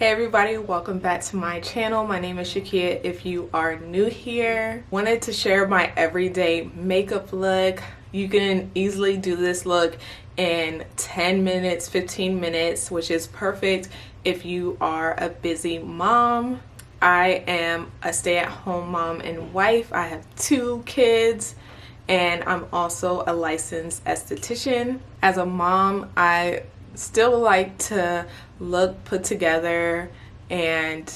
Hey everybody, welcome back to my channel. My name is Shakia. If you are new here, wanted to share my everyday makeup look. You can easily do this look in 10 minutes, 15 minutes, which is perfect if you are a busy mom. I am a stay-at-home mom and wife. I have 2 kids and I'm also a licensed esthetician. As a mom, I still like to look put together and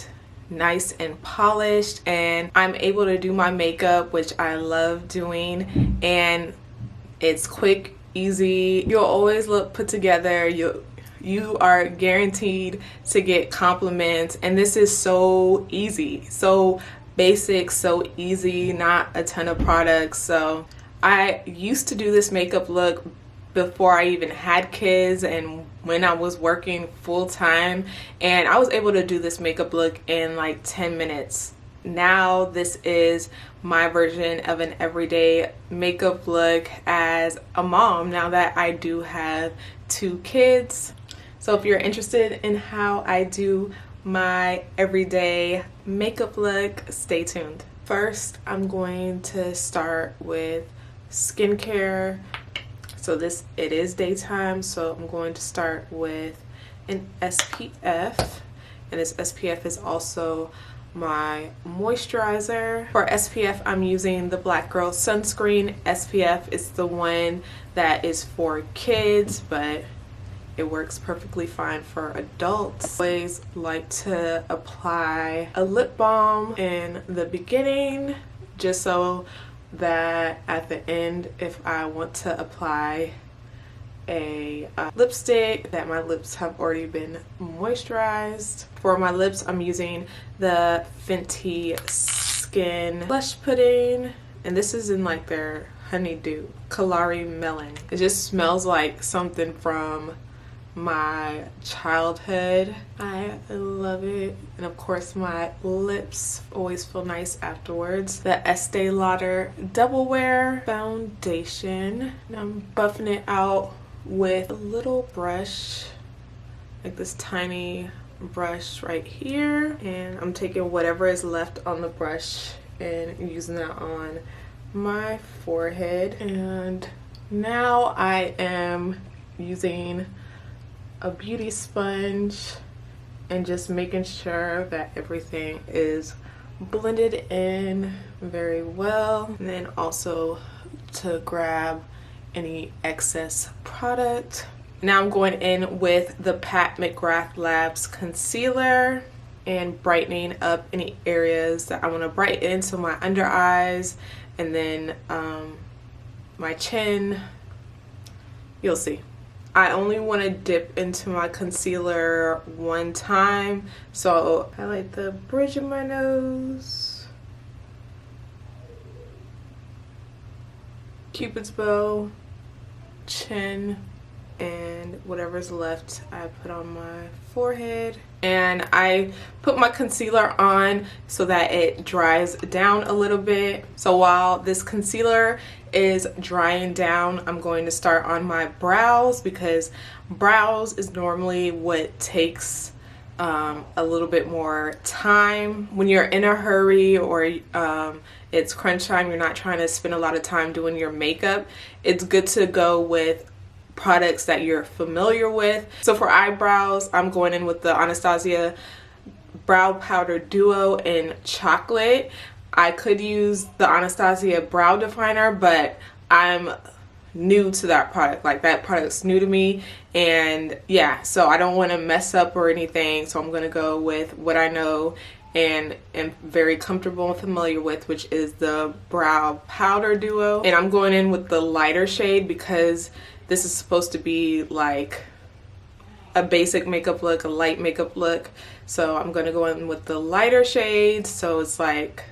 nice and polished, and I'm able to do my makeup, which I love doing, and it's quick, easy. You'll always look put together. You are guaranteed to get compliments, and this is so easy, so basic, so easy, not a ton of products. So I used to do this makeup look before I even had kids and when I was working full-time, and I was able to do this makeup look in like 10 minutes. Now this is my version of an everyday makeup look as a mom, now that I do have 2 kids. So if you're interested in how I do my everyday makeup look, stay tuned. First, I'm going to start with skincare. So it is daytime, so I'm going to start with an SPF, and this SPF is also my moisturizer. For SPF, I'm using the Black Girl Sunscreen SPF. It's the one that is for kids, but it works perfectly fine for adults. I always like to apply a lip balm in the beginning, just so that at the end, if I want to apply a lipstick, that my lips have already been moisturized. For my lips, I'm using the Fenty Skin Blush Pudding, and this is in like their Honeydew Kalari Melon. It just smells like something from my childhood. I love it, and of course my lips always feel nice afterwards. The Estee Lauder Double Wear Foundation, and I'm buffing it out with a little brush, like this tiny brush right here, and I'm taking whatever is left on the brush and using that on my forehead. And now I am using a beauty sponge and just making sure that everything is blended in very well, and then also to grab any excess product. Now I'm going in with the Pat McGrath Labs concealer and brightening up any areas that I want to brighten, so my under eyes and then my chin. You'll see. I only want to dip into my concealer one time, so I highlight the bridge of my nose, Cupid's bow, chin, and whatever's left I put on my forehead. And I put my concealer on so that it dries down a little bit. So while this concealer is drying down, I'm going to start on my brows, because brows is normally what takes a little bit more time. When you're in a hurry or it's crunch time, you're not trying to spend a lot of time doing your makeup, it's good to go with products that you're familiar with. So for eyebrows, I'm going in with the Anastasia Brow Powder Duo in Chocolate. I could use the Anastasia Brow Definer, but I'm new to that product. Like, that product's new to me, and yeah, so I don't want to mess up or anything, so I'm going to go with what I know and am very comfortable and familiar with, which is the Brow Powder Duo. And I'm going in with the lighter shade because this is supposed to be like a basic makeup look, a light makeup look. So I'm going to go in with the lighter shades, so it's like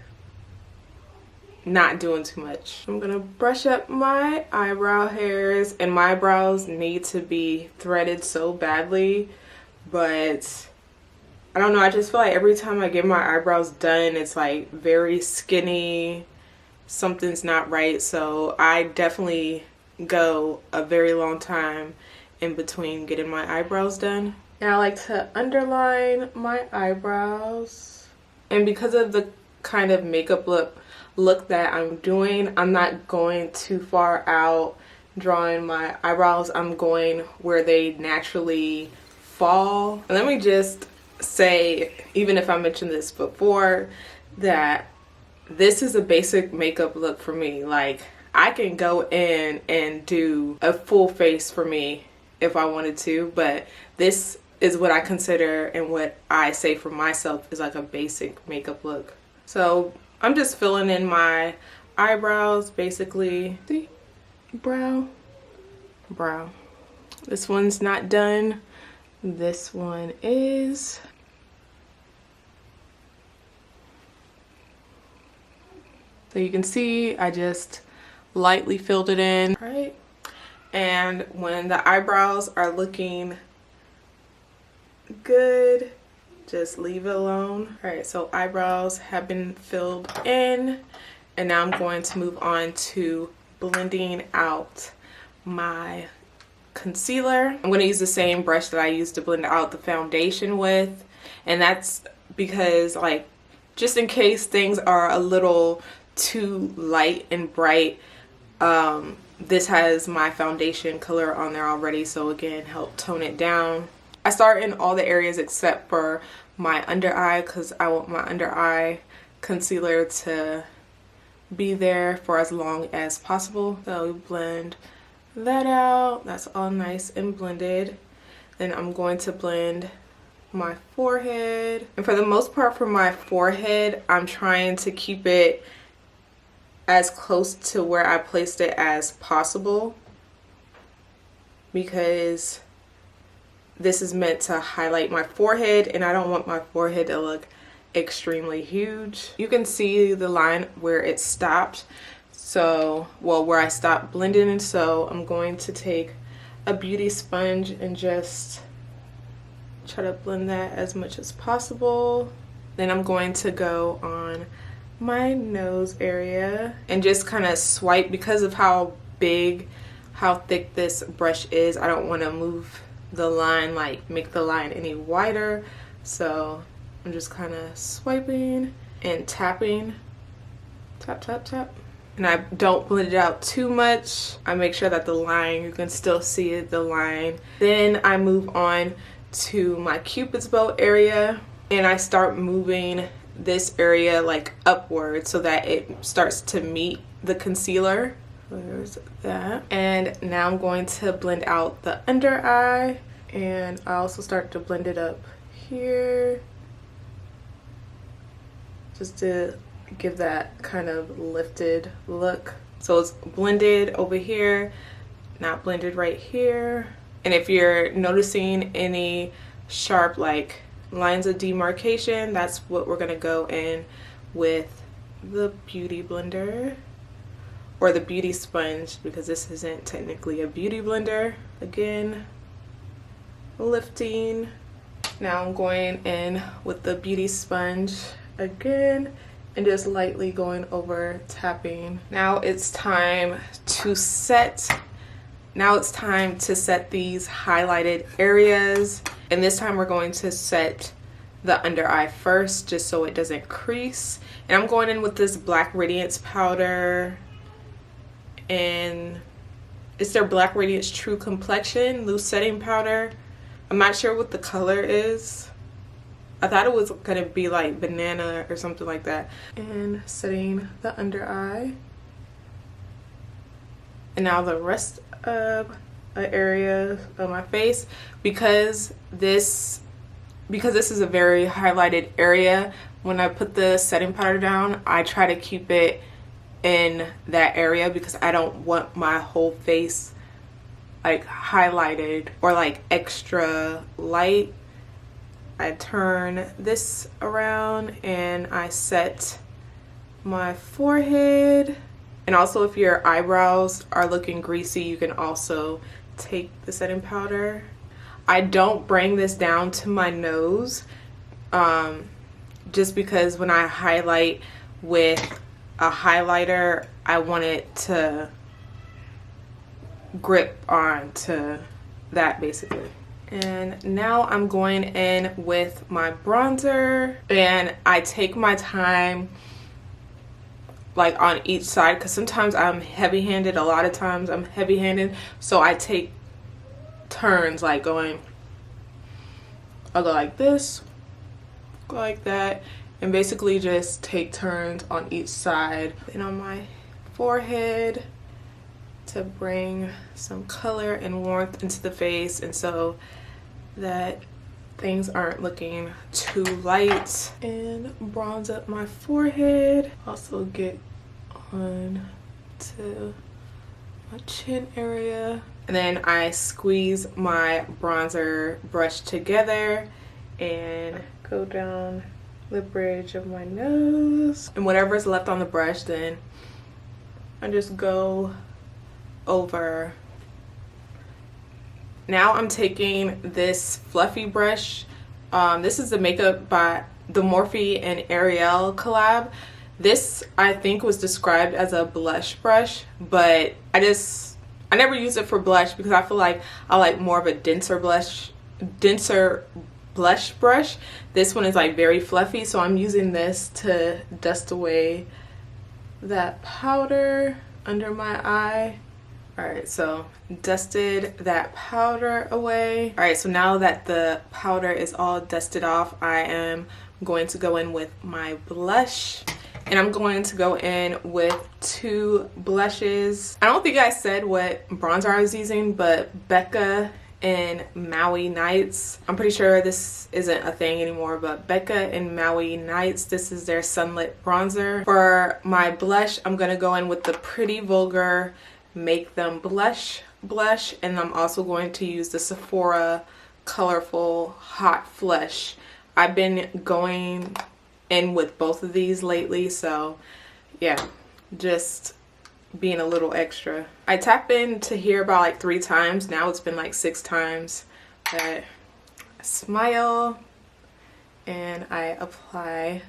not doing too much. I'm going to brush up my eyebrow hairs, and my eyebrows need to be threaded so badly, but I don't know, I just feel like every time I get my eyebrows done, it's like very skinny. Something's not right, so I definitely go a very long time in between getting my eyebrows done. And I like to underline my eyebrows. And because of the kind of makeup look that I'm doing, I'm not going too far out drawing my eyebrows. I'm going where they naturally fall. And let me just say, even if I mentioned this before, that this is a basic makeup look for me. Like, I can go in and do a full face for me if I wanted to, but this is what I consider and what I say for myself is like a basic makeup look. So I'm just filling in my eyebrows, basically. See? Brow. This one's not done. This one is. So you can see I just lightly filled it in, right? And when the eyebrows are looking good, just leave it alone. All right, so eyebrows have been filled in, and now I'm going to move on to blending out my concealer. I'm going to use the same brush that I used to blend out the foundation with, and that's because, like, just in case things are a little too light and bright, this has my foundation color on there already, so again, help tone it down. I start in all the areas except for my under eye because I want my under eye concealer to be there for as long as possible. So we blend that out. That's all nice and blended. Then I'm going to blend my forehead. And for the most part for my forehead, I'm trying to keep it as close to where I placed it as possible because this is meant to highlight my forehead and I don't want my forehead to look extremely huge. You can see the line where it stopped, so, well, where I stopped blending, so I'm going to take a beauty sponge and just try to blend that as much as possible. Then I'm going to go on my nose area and just kind of swipe. Because of how thick this brush is, I don't want to move the line, like make the line any wider, so I'm just kind of swiping and tapping, tap, and I don't blend it out too much. I make sure that the line, you can still see the line. Then I move on to my Cupid's bow area and I start moving this area like upward so that it starts to meet the concealer. There's that. And now I'm going to blend out the under eye, and I also start to blend it up here just to give that kind of lifted look. So it's blended over here, not blended right here. And if you're noticing any sharp like lines of demarcation, that's what we're gonna go in with the beauty blender or the beauty sponge, because this isn't technically a beauty blender. Again, lifting. Now I'm going in with the beauty sponge again and just lightly going over, tapping. Now it's time to set these highlighted areas, and this time we're going to set the under eye first just so it doesn't crease. And I'm going in with this Black Radiance powder, and it's their Black Radiance True Complexion Loose Setting Powder. I'm not sure what the color is. I thought it was gonna be like banana or something like that. And setting the under eye. And now the rest of the area of my face, because this is a very highlighted area, when I put the setting powder down, I try to keep it in that area because I don't want my whole face like highlighted or like extra light. I turn this around and I set my forehead. And also, if your eyebrows are looking greasy, you can also take the setting powder. I don't bring this down to my nose just because when I highlight with a highlighter, I want it to grip onto that basically. And now I'm going in with my bronzer, and I take my time like on each side because sometimes I'm heavy-handed. A lot of times I'm heavy-handed, so I take turns, like I'll go like this, go like that, and basically just take turns on each side. And on my forehead to bring some color and warmth into the face, and so that things aren't looking too light. And bronze up my forehead. Also get on to my chin area. And then I squeeze my bronzer brush together and go down the bridge of my nose. And whatever's left on the brush, then I just go over. Now I'm taking this fluffy brush. This is the Makeup by the Morphe and Ariel collab. This I think was described as a blush brush, but I never use it for blush because I feel like I like more of a denser blush brush. This one is like very fluffy, so I'm using this to dust away that powder under my eye. Alright, so dusted that powder away. Alright, so now that the powder is all dusted off, I am going to go in with my blush. And I'm going to go in with 2 blushes. I don't think I said what bronzer I was using, but Becca and Maui Nights. I'm pretty sure this isn't a thing anymore, but Becca and Maui Nights, this is their Sunlit Bronzer. For my blush, I'm going to go in with the Pretty Vulgar Make Them Blush, and I'm also going to use the Sephora Colorful Hot Flush. I've been going in with both of these lately, so yeah, just being a little extra. I tap into here about like 3 times. Now it's been like 6 times. But I smile and I apply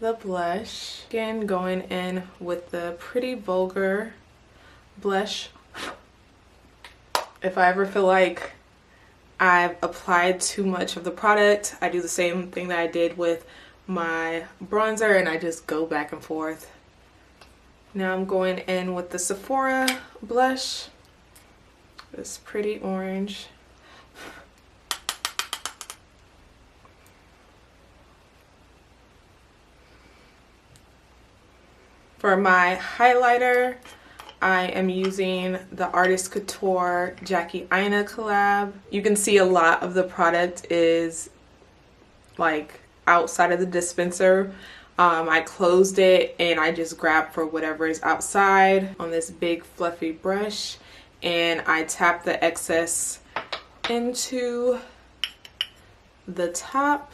the blush. Again, going in with the Pretty Vulgar blush. If I ever feel like I've applied too much of the product, I do the same thing that I did with my bronzer and I just go back and forth. Now I'm going in with the Sephora blush, this pretty orange. For my highlighter, I am using the Artist Couture Jackie Aina collab. You can see a lot of the product is like outside of the dispenser. I closed it and I just grabbed for whatever is outside on this big fluffy brush, and I tap the excess into the top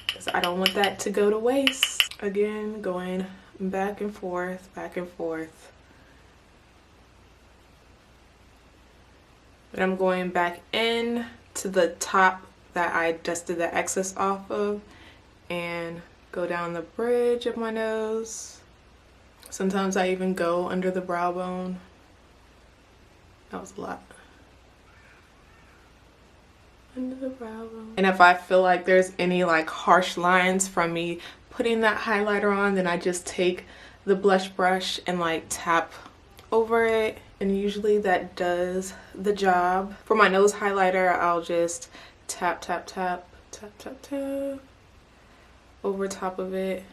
because I don't want that to go to waste. Again, going back and forth, back and forth. And I'm going back in to the top that I dusted the excess off of and go down the bridge of my nose. Sometimes I even go under the brow bone. That was a lot. Under the brow bone. And if I feel like there's any like harsh lines from me putting that highlighter on, then I just take the blush brush and like tap over it, and usually that does the job. For my nose highlighter, I'll just tap, tap, tap, tap, tap, tap over top of it.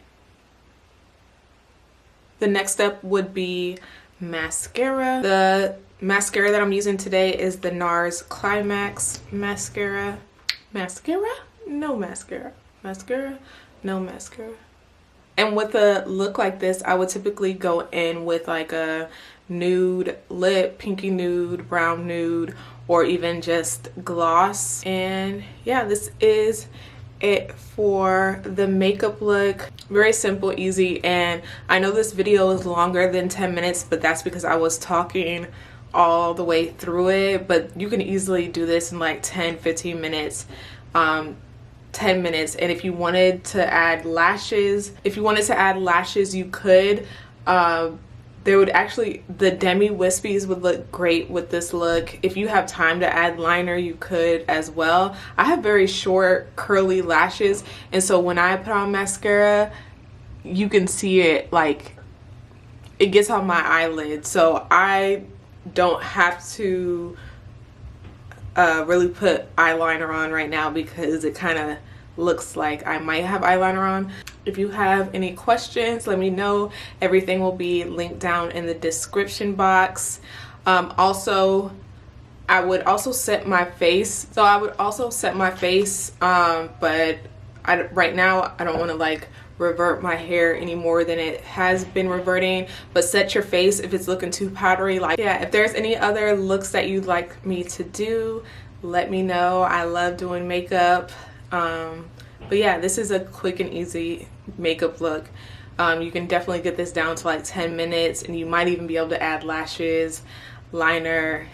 The next step would be mascara. The mascara that I'm using today is the NARS Climax mascara. Mascara? No mascara. Mascara? No mascara. And with a look like this, I would typically go in with like a nude lip, pinky nude, brown nude, or even just gloss. And yeah, this is it for the makeup look. Very simple, easy, and I know this video is longer than 10 minutes, but that's because I was talking all the way through it. But you can easily do this in like 10-15 minutes. 10 minutes. And if you wanted to add lashes, you could, there would actually, the demi wispies would look great with this look. If you have time to add liner, you could as well. I have very short curly lashes, and so when I put on mascara, you can see it, like it gets on my eyelid, so I don't have to really put eyeliner on right now because it kind of looks like I might have eyeliner on. If you have any questions, let me know. Everything will be linked down in the description box. Also, I would also set my face. So I would also set my face, but right now I don't want to like revert my hair any more than it has been reverting. But set your face if it's looking too powdery. Like, yeah, if there's any other looks that you'd like me to do, let me know. I love doing makeup. But yeah, this is a quick and easy makeup look. You can definitely get this down to like 10 minutes, and you might even be able to add lashes, liner,